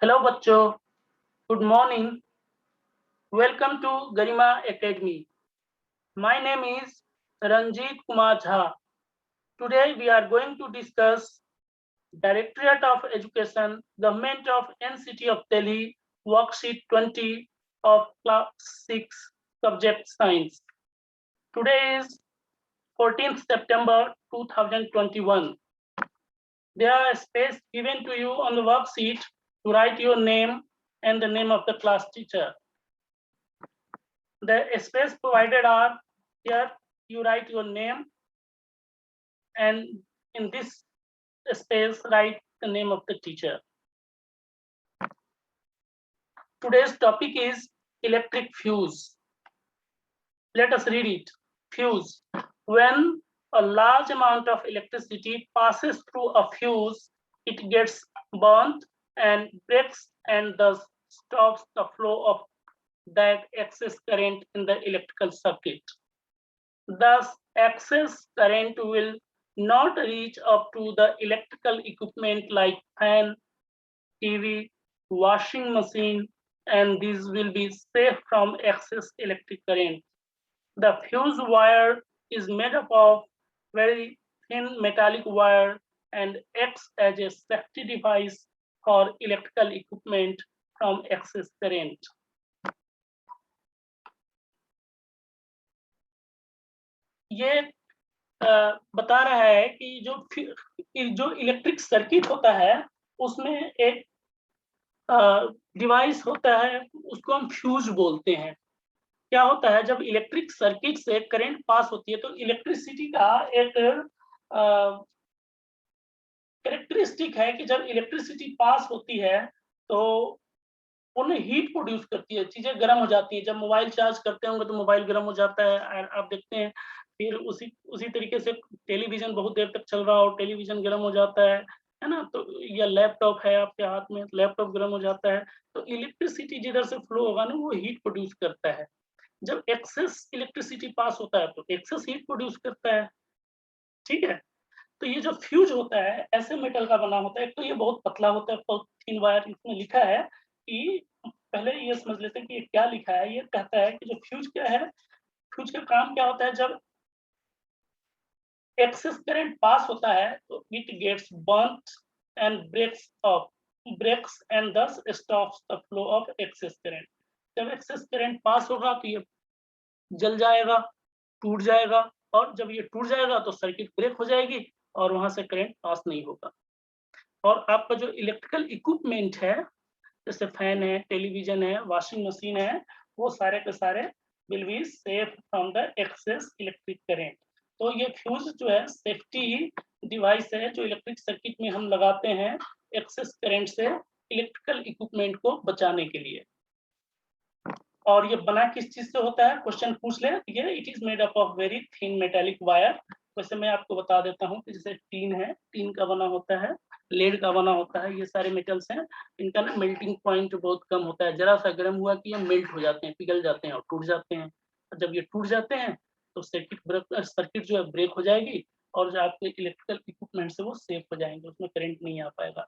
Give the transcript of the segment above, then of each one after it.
Hello बच्चों, good morning. Welcome to Garima academy. My name is Ranjit Kumar Jha. Today we are going to discuss Directorate of Education, Government of NCT of Delhi, Worksheet 20 of Class 6, Subject Science. Today is 14th September 2021. There are space given to you on the worksheet to write your name and the name of the class teacher. The space provided are here you write your name and in this space write the name of the teacher. Today's topic is electric fuse. Let us read it. Fuse. When a large amount of electricity passes through a fuse, it gets burnt and breaks and thus stops the flow of that excess current in the electrical circuit. Thus, excess current will not reach up to the electrical equipment like fan, TV, washing machine, and these will be safe from excess electric current. The fuse wire is made up of very thin metallic wire and acts as a safety device for electrical equipment from excess current. ये बता रहा है कि जो electric circuit होता है उसमें एक डिवाइस होता है, उसको हम फ्यूज बोलते हैं। क्या होता है, जब इलेक्ट्रिक सर्किट से करंट पास होती है तो इलेक्ट्रिसिटी का एक कैरेक्टरिस्टिक है कि जब इलेक्ट्रिसिटी पास होती है तो उन्हें हीट प्रोड्यूस करती है, चीजें गर्म हो जाती हैं। जब मोबाइल चार्ज करते होंगे तो मोबाइल गर्म हो जाता है, आप देखते हैं। फिर उसी तरीके से टेलीविजन बहुत देर तक चल रहा हो, टेलीविजन गर्म हो जाता है ना। तो या लैपटॉप है आपके हाथ में, लैपटॉप गर्म हो जाता है। तो इलेक्ट्रिसिटी जिधर से फ्लो होगा ना वो हीट प्रोड्यूस करता है। जब एक्सेस इलेक्ट्रिसिटी पास होता है तो एक्सेस हीट प्रोड्यूस करता है। ठीक है, तो ये जो फ्यूज होता है ऐसे मेटल का बना होता है। एक तो ये बहुत पतला होता है, बहुत थिन वायर। इसमें लिखा है कि पहले ये समझ लेते हैं कि ये क्या लिखा है। ये कहता है कि जो फ्यूज क्या है, फ्यूज का काम क्या होता है, जब एक्सेस करंट पास होता है तो it gets burnt and breaks and thus stops the flow of excess current. जब एक्सेस करंट पास होगा तो ये जल जाएगा, टूट जाएगा, और जब ये टूट जाएगा तो सर्किट ब्रेक हो जाएगी और वहां से करंट पास नहीं होगा। और आपका जो इलेक्ट्रिकल इक्विपमेंट है, जैसे फैन है, टेलीविजन है, वॉशिंग मशीन है, वो सारे के सारे will be safe from the excess electric current. तो ये फ्यूज जो है सेफ्टी डिवाइस है जो इलेक्ट्रिक सर्किट में हम लगाते हैं एक्सेस करंट से इलेक्ट्रिकल इक्विपमेंट को बचाने के लिए। और ये बना किस चीज से होता है, क्वेश्चन पूछ ले। ये it is made up of very thin metallic wire. वैसे मैं आपको बता देता हूँ कि जैसे टीन है, टीन का बना होता है, लेड का बना होता है, ये सारे मेटल्स हैं। इनका ना मेल्टिंग पॉइंट बहुत कम होता है। जरा सा गर्म हुआ कि ये मेल्ट हो जाते हैं, पिघल जाते हैं और टूट जाते हैं। जब ये टूट जाते हैं तो सर्किट जो है ब्रेक हो जाएगी और जो आपके इलेक्ट्रिकल इक्विपमेंट से वो सेफ हो जाएंगे, उसमें करंट नहीं आ पाएगा।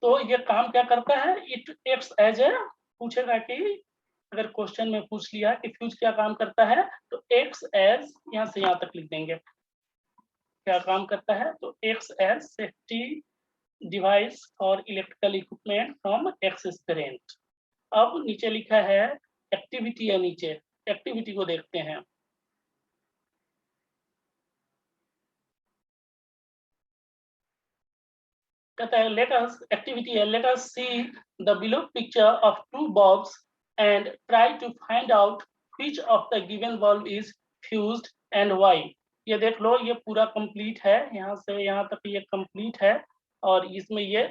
तो ये काम क्या करता है, इट एक्ट्स एज ए, पूछेगा कि अगर क्वेश्चन में पूछ लिया कि फ्यूज क्या काम करता है तो एक्ट्स एज, यहाँ से यहाँ तक लिख देंगे क्या काम करता है। तो acts as safety device for electrical equipment from excess current. अब नीचे लिखा है एक्टिविटी है, नीचे एक्टिविटी को देखते हैं। कहता है लेट अस, एक्टिविटी है, let us see the below picture of two bulbs and try to find out which of the given bulb is fused and why। ये देख लो, ये पूरा कंप्लीट है, यहाँ से यहाँ तक ये कंप्लीट है और इसमें ये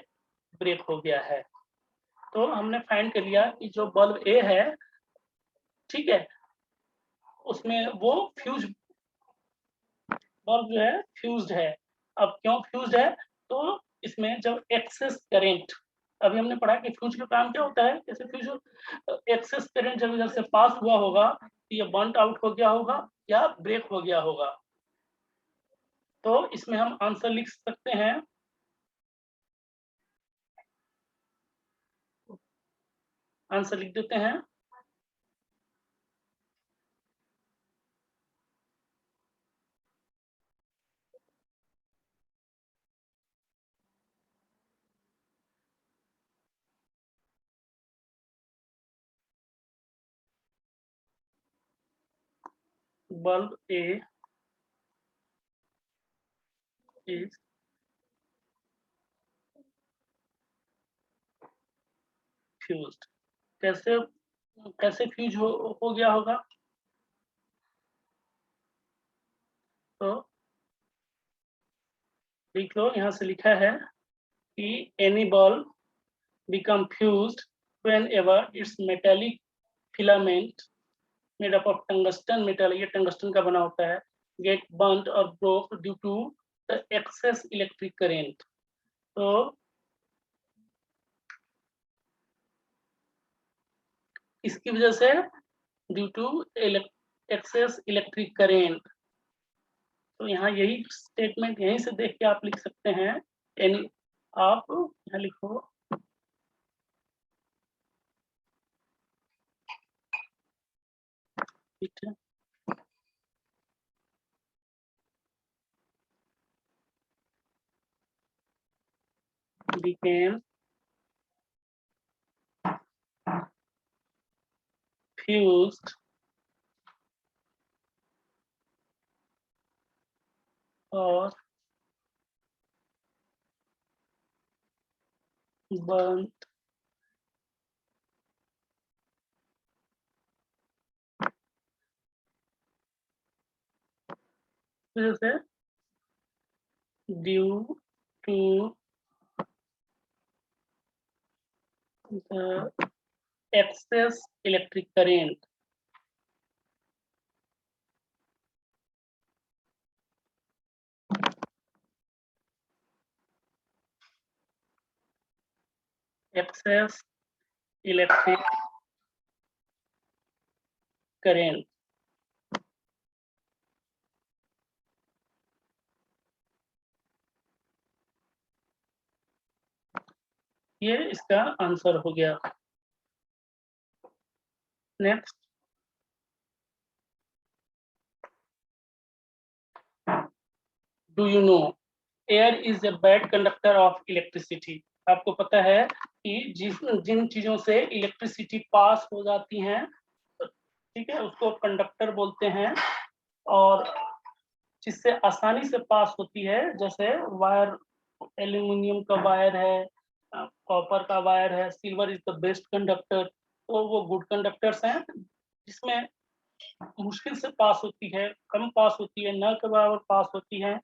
ब्रेक हो गया है। तो हमने फाइंड कर लिया कि जो बल्ब ए है, ठीक है, उसमें वो फ्यूज बल्ब जो है फ्यूज्ड है। अब क्यों फ्यूज्ड है, तो इसमें जब एक्सेस करंट, अभी हमने पढ़ा कि फ्यूज का काम क्या होता है, जैसे फ्यूज एक्सेस करंट जब इधर से पास हुआ होगा तो ये बर्न आउट हो गया होगा या ब्रेक हो गया होगा। तो इसमें हम आंसर लिख सकते हैं आंसर लिख देते हैं। bulb A is fused। कैसे कैसे फ्यूज हो गया होगा? तो लिख लो, यहाँ से लिखा है कि any bulb become fused whenever its metallic filament made up of tungsten metal, ये टंगस्टन का बना होता है, get burnt or broke due to the excess electric current। तो इसकी वजह से due to excess electric current. तो यहाँ यही स्टेटमेंट यहीं से देख के आप लिख सकते हैं। यानी आप यहाँ लिखो ठीक है, became fused और burnt वजह से due to the excess electric current। excess electric current। ये इसका आंसर हो गया। Next, do you know air is a bad conductor of electricity. आपको पता है कि जिन चीजों से इलेक्ट्रिसिटी पास हो जाती हैं, ठीक है, उसको कंडक्टर बोलते हैं। और जिससे आसानी से पास होती है, जैसे वायर, एल्यूमिनियम का वायर है, कॉपर का वायर है, silver is the best conductor, तो वो गुड कंडक्टर्स हैं। जिसमें मुश्किल से पास होती है, कम पास होती है, न के बराबर पास होती है,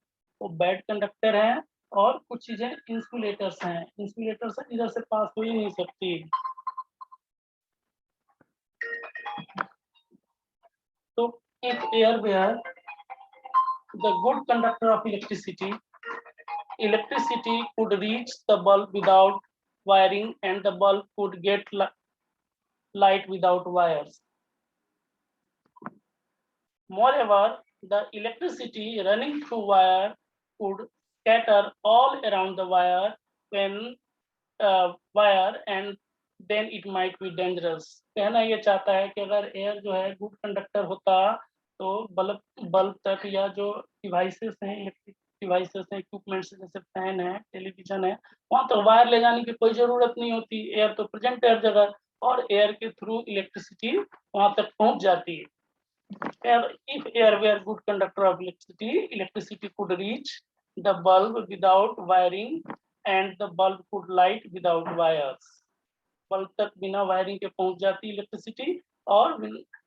वो बैड कंडक्टर है। और कुछ चीजें इंसुलेटर्स हैं, इंसुलेटर्स इधर से पास हो ही नहीं सकती। तो if air were the good conductor of electricity, electricity could reach the bulb without wiring and the bulb could get light without wires। Moreover, the electricity running through wire could scatter all around the wire when wire and then it might be dangerous। कहना ये चाहता है कि अगर air जो है good conductor होता तो बल्ब तक, या जो डिवाइसेस हैं, इलेक्ट्रिक डिवाइसेस हैं, इक्विपमेंट्स जैसे फैन है, टेलीविजन है, वहां तो वायर ले जाने की कोई जरूरत नहीं होती। एयर तो प्रेजेंट है हर जगह, और एयर के थ्रू इलेक्ट्रिसिटी वहां तक पहुंच जाती है। If air were good conductor of electricity, electricity could reach the bulb without wiring and the bulb could light without wires। Bulb तक बिना वायरिंग के पहुंच जाती इलेक्ट्रिसिटी, और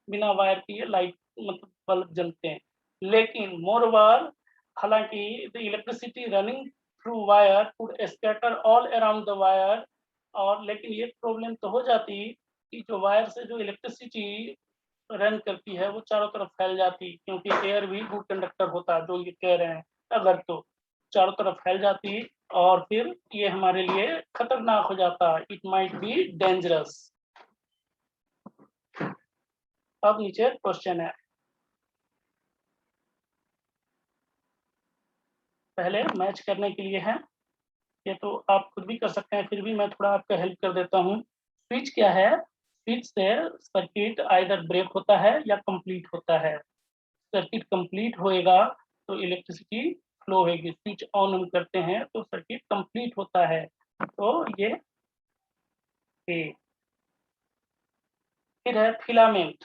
बिना वायर के ये लाइट, मतलब बल्ब जलते हैं। लेकिन मोरओवर, हालांकि the electricity running through wire could scatter all around the wire, और लेकिन ये प्रॉब्लम तो हो जाती कि जो वायर से जो इलेक्ट्रिसिटी रन करती है वो चारों तरफ फैल जाती, क्योंकि एयर भी गुड कंडक्टर होता है, जो ये कह रहे हैं, अगर तो चारों तरफ फैल जाती और फिर ये हमारे लिए खतरनाक हो जाता, इट माइट बी डेंजरस। अब नीचे क्वेश्चन है, पहले मैच करने के लिए है, ये तो आप खुद भी कर सकते हैं, फिर भी मैं थोड़ा आपका हेल्प कर देता हूँ। स्विच क्या है? स्विच से सर्किट आइदर ब्रेक होता है या कंप्लीट होता है। सर्किट कंप्लीट होएगा तो इलेक्ट्रिसिटी फ्लो होगी, स्विच ऑन हम करते हैं तो सर्किट कंप्लीट होता है। तो ये फिर है फिलामेंट।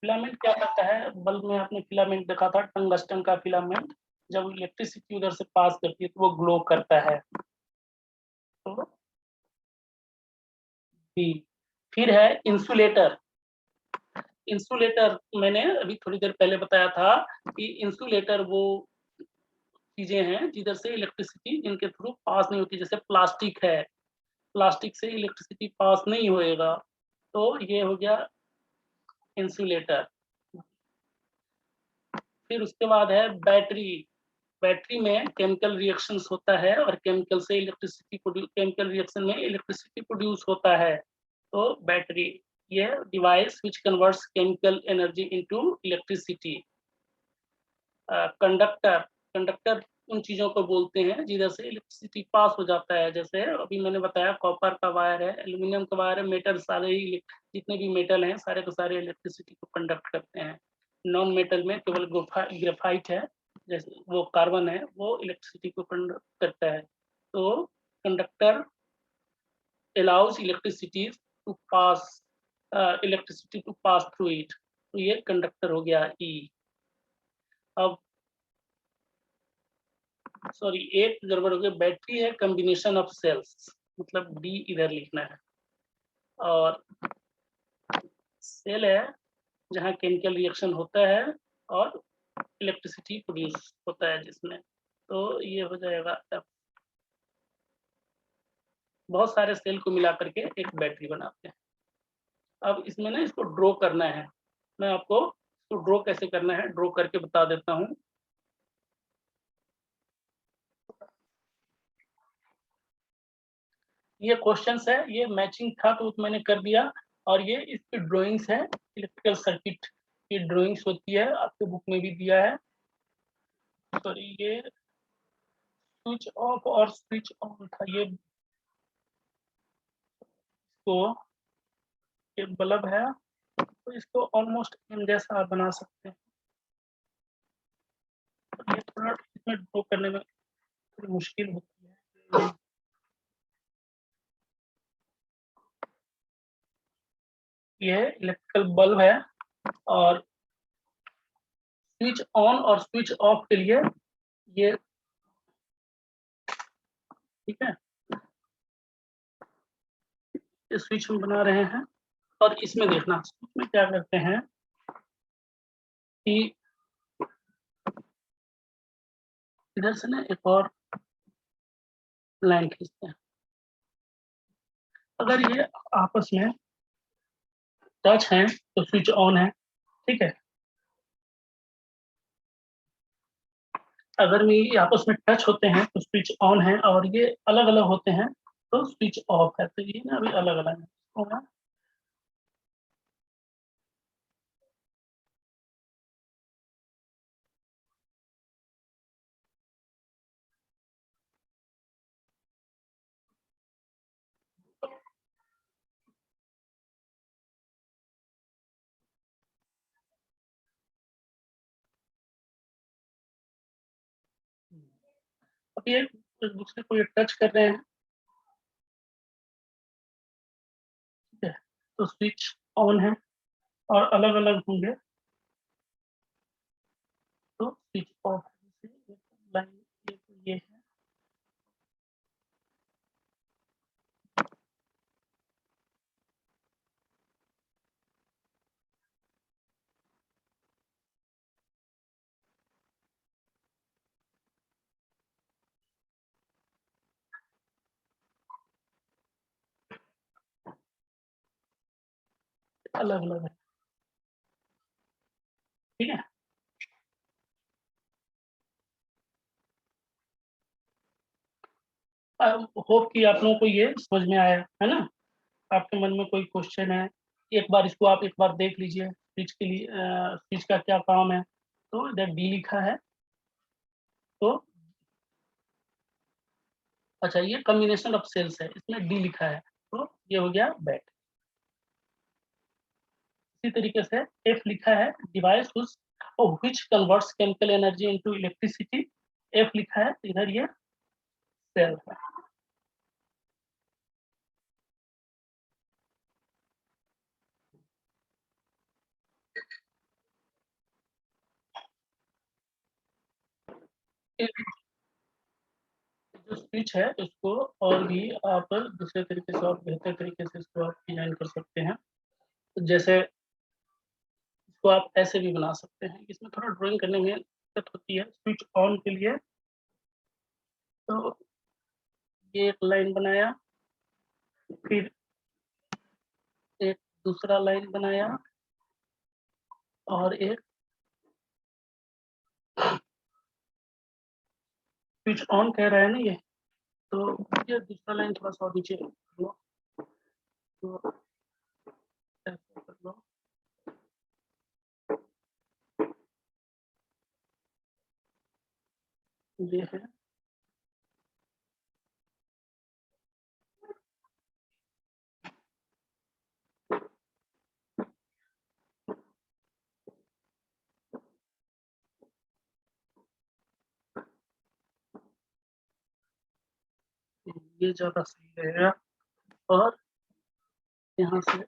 फिलामेंट क्या करता है, बल्ब में आपने फिलामेंट देखा था, टंगस्टन का फिलामेंट, जब इलेक्ट्रिसिटी उधर से पास करती है तो वो ग्लो करता है। तो फिर है इंसुलेटर। इंसुलेटर मैंने अभी थोड़ी देर पहले बताया था कि इंसुलेटर वो चीजें हैं जिधर से इलेक्ट्रिसिटी जिनके थ्रू पास नहीं होती, जैसे प्लास्टिक है, प्लास्टिक से इलेक्ट्रिसिटी पास नहीं होएगा, तो ये हो गया इंसुलेटर। फिर उसके बाद है बैटरी। बैटरी में केमिकल रिएक्शंस होता है और केमिकल से इलेक्ट्रिसिटी केमिकल रिएक्शन में इलेक्ट्रिसिटी प्रोड्यूस होता है। तो बैटरी ये device which converts chemical energy into electricity. Conductor, conductor उन चीजों को बोलते हैं जिधर से इलेक्ट्रिसिटी पास हो जाता है, जैसे अभी मैंने बताया कॉपर का वायर है, एल्यूमिनियम का वायर है, मेटल सारे ही जितने भी मेटल हैं सारे के सारे इलेक्ट्रिसिटी को कंडक्ट करते हैं। नॉन मेटल में केवल ग्रेफाइट है, जैसे वो कार्बन है, वो इलेक्ट्रिसिटी को कंडक्ट करता है। तो conductor allows electricity to pass electricity to pass through it. तो ये कंडक्टर हो गया ई। अब सॉरी एक गड़बड़ हो गया, बैटरी है कॉम्बिनेशन ऑफ सेल्स, मतलब डी इधर लिखना है, और सेल है जहाँ केमिकल रिएक्शन होता है और इलेक्ट्रिसिटी प्रोड्यूस होता है जिसमें, तो ये हो जाएगा F। बहुत सारे सेल को मिला करके एक बैटरी बनाते हैं। अब इसमें ना इसको ड्रॉ करना है, मैं आपको इसको ड्रॉ कैसे करना है ड्रॉ करके बता देता हूँ। ये क्वेश्चंस है, ये मैचिंग था तो मैंने कर दिया, और ये इसकी ड्राइंग्स है, इलेक्ट्रिकल सर्किट की ड्राइंग्स होती है, आपके बुक में भी दिया है। सॉरी ये स्विच ऑफ और स्विच ऑन था, ये बल्ब है, तो इसको ऑलमोस्ट इन जैसा आप बना सकते हैं। ये थोड़ा इसमें ड्रॉ करने में थोड़ी मुश्किल होती है। ये इलेक्ट्रिकल बल्ब है, और स्विच ऑन और स्विच ऑफ के लिए ये ठीक है, ये स्विच हम बना रहे हैं। और इसमें देखना स्विच में क्या करते हैं कि इधर से ना एक और लाइन खींचते हैं। अगर ये आपस में टच है तो स्विच ऑन है, ठीक है। अगर ये आपस में टच होते हैं तो स्विच ऑन है, और ये अलग अलग होते हैं तो स्विच ऑफ है। तो ये ना अभी अलग अलग है। अब ये एक दूसरे को ये टच कर रहे हैं, ठीक है, तो स्विच ऑन है, और अलग अलग होंगे तो स्विच ऑफ है। लाइन ये है, अलग अलग है, ठीक है। होप कि आप लोगों को ये समझ में आया है ना। आपके मन में कोई क्वेश्चन है, एक बार इसको आप एक बार देख लीजिए, स्विच के लिए स्विच का क्या काम है। तो इधर डी लिखा है, तो अच्छा ये कॉम्बिनेशन ऑफ सेल्स है, इसमें डी लिखा है, तो ये हो गया बैट। इसी तरीके से F लिखा है device which converts chemical energy into electricity, F लिखा है इधर ये सेल है। जो स्विच है इसको और भी आप दूसरे तरीके से और बेहतर तरीके से इसको आप डिजाइन कर सकते हैं। जैसे इसको आप ऐसे भी बना सकते हैं, इसमें थोड़ा ड्राइंग करने में दिक्कत होती है। स्विच ऑन के लिए तो ये एक लाइन बनाया, फिर एक दूसरा लाइन बनाया और एक स्विच ऑन कह रहा है ना ये, तो ये दूसरा लाइन थोड़ा सा और नीचे कर लो, तो ऐसे कर लो। ये है ये ज्यादा सही रहेगा। और यहाँ से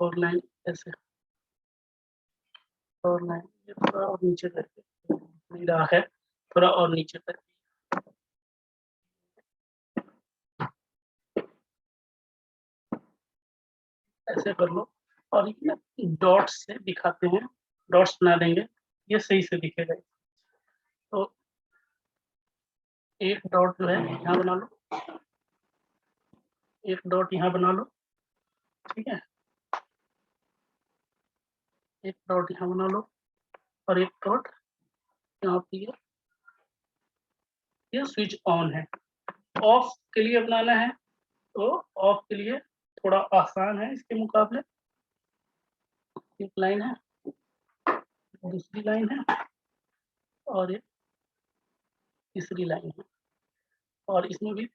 और लाइन ऐसे और लाइन ये थोड़ा और नीचे करके नहीं रहा है, थोड़ा और नीचे करके ऐसे कर लो। और ये डॉट्स से दिखाते हैं, डॉट्स बना देंगे, ये सही से दिखेगा। तो एक डॉट जो है यहाँ बना लो, एक डॉट यहाँ बना लो, ठीक है, एक डॉट यहाँ बना लो और एक डॉट यहाँ पे। ये स्विच ऑन है। ऑफ के लिए बनाना है तो ऑफ के लिए थोड़ा आसान है इसके मुकाबले। एक लाइन है, दूसरी लाइन है और एक तीसरी लाइन है, और इसमें भी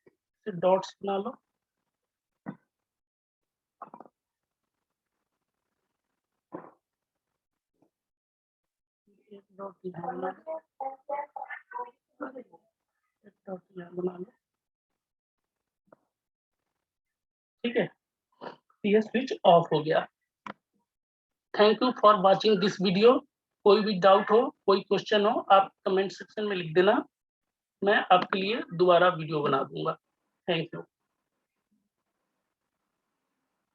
डॉट्स बना लो। एक डॉट यहाँ बना लो, एक डॉट यहाँ बना लो, ठीक है, ये स्विच ऑफ हो गया। Thank you for watching this video. कोई भी डाउट हो, कोई क्वेश्चन हो, आप कमेंट सेक्शन में लिख देना, मैं आपके लिए दोबारा वीडियो बना दूंगा। Thank you.